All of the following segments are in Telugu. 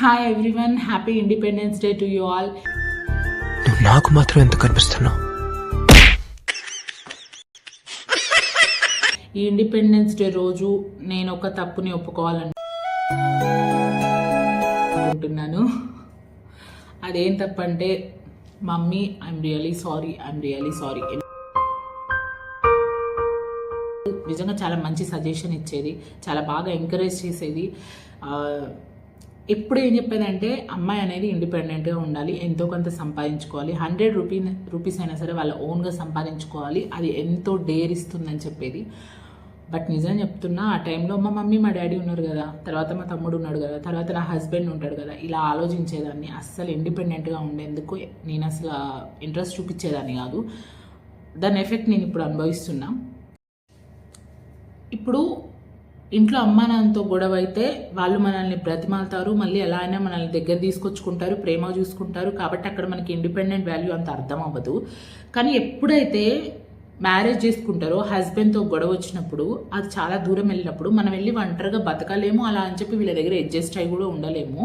Hi everyone, happy independence day to you all. నువ్వు నాకు మాత్రం ఎంత కనిపిస్తున్నావు? ఈ ఇండిపెండెన్స్ డే రోజు నేను ఒక తప్పుని ఒప్పుకోవాలనుకుంటున్నాను. అదేం తప్పంటే, మమ్మీ ఐఎమ్ రియలీ సారీ. నిజంగా చాలా మంచి సజెషన్ ఇచ్చేది, చాలా బాగా ఎంకరేజ్ చేసేది. ఎప్పుడు ఏం చెప్పేదంటే, అమ్మాయి అనేది ఇండిపెండెంట్గా ఉండాలి, ఎంతో కొంత సంపాదించుకోవాలి, 100 రూపీస్ అయినా సరే వాళ్ళ ఓన్గా సంపాదించుకోవాలి, అది ఎంతో డేర్ ఇస్తుందని చెప్పేది. బట్ నిజం చెప్తున్నా, ఆ టైంలో మా మమ్మీ మా డాడీ ఉన్నారు కదా, తర్వాత మా తమ్ముడు ఉన్నాడు కదా, తర్వాత నా హస్బెండ్ ఉంటాడు కదా, ఇలా ఆలోచించేదాన్ని. అస్సలు ఇండిపెండెంట్గా ఉండేందుకు నేను అసలు ఇంట్రెస్ట్ చూపించేదాన్ని కాదు. దాని ఎఫెక్ట్ నేను ఇప్పుడు అనుభవిస్తున్నా. ఇప్పుడు ఇంట్లో అమ్మా నాన్నతో గొడవ అయితే వాళ్ళు మనల్ని బ్రతిమాలుతారు, మళ్ళీ ఎలా అయినా మనల్ని దగ్గర తీసుకొచ్చుకుంటారు, ప్రేమ చూసుకుంటారు. కాబట్టి అక్కడ మనకి ఇండిపెండెంట్ వాల్యూ అంత అర్థం అవ్వదు. కానీ ఎప్పుడైతే మ్యారేజ్ చేసుకుంటారో, హస్బెండ్తో గొడవ వచ్చినప్పుడు, అది చాలా దూరం వెళ్ళినప్పుడు మనం వెళ్ళి ఒంటరిగా బతకలేము, అలా అని చెప్పి వీళ్ళ దగ్గర అడ్జస్ట్ అయ్యి కూడా ఉండలేము.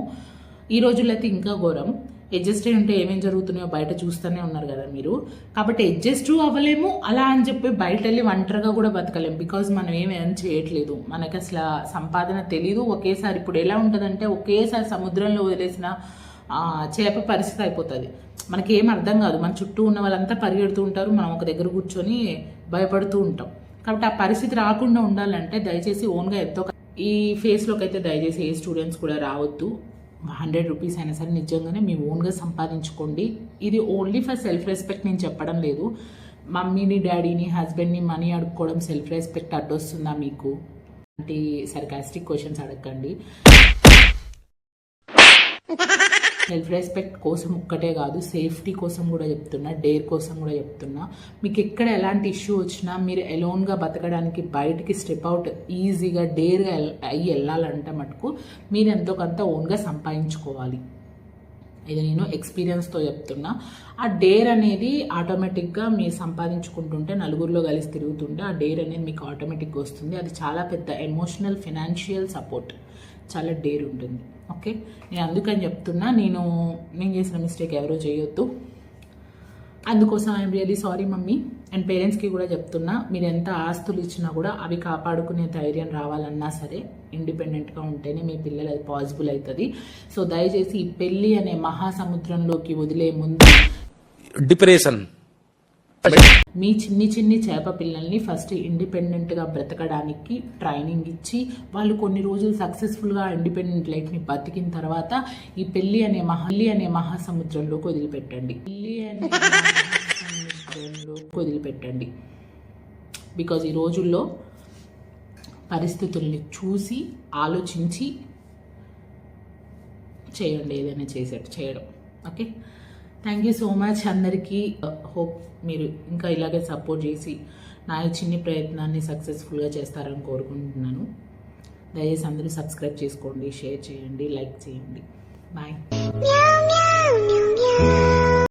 ఈ రోజుల్లో అయితే ఇంకా ఘోరం. అడ్జస్ట్ అయ్యి ఉంటే ఏమేం జరుగుతున్నాయో బయట చూస్తూనే ఉన్నారు కదా మీరు. కాబట్టి అడ్జస్ట్ అవ్వలేము, అలా అని చెప్పి బయట వెళ్ళి ఒంటరిగా కూడా బతకలేము. బికాజ్ మనం ఏం చేయట్లేదు, మనకి అసలు సంపాదన తెలీదు. ఒకేసారి ఇప్పుడు ఎలా ఉంటుందంటే, ఒకేసారి సముద్రంలో వదిలేసిన చేప పరిస్థితి అయిపోతుంది. మనకి ఏం అర్థం కాదు, మన చుట్టూ ఉన్న వాళ్ళంతా పరిగెడుతూ ఉంటారు, మనం ఒక దగ్గర కూర్చొని భయపడుతూ ఉంటాం. కాబట్టి ఆ పరిస్థితి రాకుండా ఉండాలంటే దయచేసి ఓన్గా ఈ ఫేస్లోకి అయితే దయచేసి ఏ స్టూడెంట్స్ కూడా రావద్దు. 100 రూపీస్ అయినా సరే నిజంగానే మీ ఓన్గా సంపాదించుకోండి. ఇది ఓన్లీ ఫర్ సెల్ఫ్ రెస్పెక్ట్ నేను చెప్పడం లేదు. మమ్మీని, డాడీని, హస్బెండ్ని మనీ అడుక్కోవడం సెల్ఫ్ రెస్పెక్ట్ అడ్డొస్తుందా మీకు అంటే సర్కాస్టిక్ క్వశ్చన్స్ అడగండి. సెల్ఫ్ రెస్పెక్ట్ కోసం ఒక్కటే కాదు, సేఫ్టీ కోసం కూడా చెప్తున్నా, డేర్ కోసం కూడా చెప్తున్నా. మీకు ఎక్కడ ఎలాంటి ఇష్యూ వచ్చినా మీరు ఎలోన్గా బతకడానికి బయటికి స్టెప్ అవుట్ ఈజీగా డేర్గా అయ్యి వెళ్ళాలంటే మటుకు మీరు ఎంతో కొంత ఓన్గా సంపాదించుకోవాలి. ఇది నేను ఎక్స్పీరియన్స్తో చెప్తున్నా. ఆ డేర్ అనేది ఆటోమేటిక్గా మీరు సంపాదించుకుంటుంటే, నలుగురిలో కలిసి తిరుగుతుంటే ఆ డేర్ అనేది మీకు ఆటోమేటిక్గా వస్తుంది. అది చాలా పెద్ద ఎమోషనల్, ఫినాన్షియల్ సపోర్ట్, చాలా డేర్ ఉంటుంది. ఓకే, నేను అందుకని చెప్తున్నా, నేను చేసిన మిస్టేక్ ఎవరో చేయొద్దు. అందుకోసం I'm really sorry mummy. And పేరెంట్స్కి కూడా చెప్తున్నా, మీరు ఎంత ఆస్తులు ఇచ్చినా కూడా అవి కాపాడుకునే ధైర్యం రావాలన్నా సరే ఇండిపెండెంట్గా ఉంటేనే మీ పిల్లలు అది పాసిబుల్ అవుతుంది. సో దయచేసి ఈ పెళ్ళి అనే మహాసముద్రంలోకి వదిలే ముందు డిప్రెషన్ మీ చిన్ని చేప పిల్లల్ని ఫస్ట్ ఇండిపెండెంట్గా బ్రతకడానికి ట్రైనింగ్ ఇచ్చి, వాళ్ళు కొన్ని రోజులు సక్సెస్ఫుల్గా ఇండిపెండెంట్ లైఫ్ని బతికిన తర్వాత ఈ పెళ్ళి అనే మహాసముద్రంలోకి వదిలిపెట్టండి. బికాజ్ ఈ రోజుల్లో పరిస్థితుల్ని చూసి ఆలోచించి చేయండి, ఏదైనా చేయడం. Okay, thank you so much అందరికీ. హోప్ మీరు ఇంకా ఇలాగే సపోర్ట్ చేసి నా చిన్ని ప్రయత్నాన్ని సక్సెస్ఫుల్గా చేస్తారని కోరుకుంటున్నాను. దయచేసి అందరూ సబ్స్క్రైబ్ చేసుకోండి, షేర్ చేయండి, లైక్ చేయండి. బాయ్.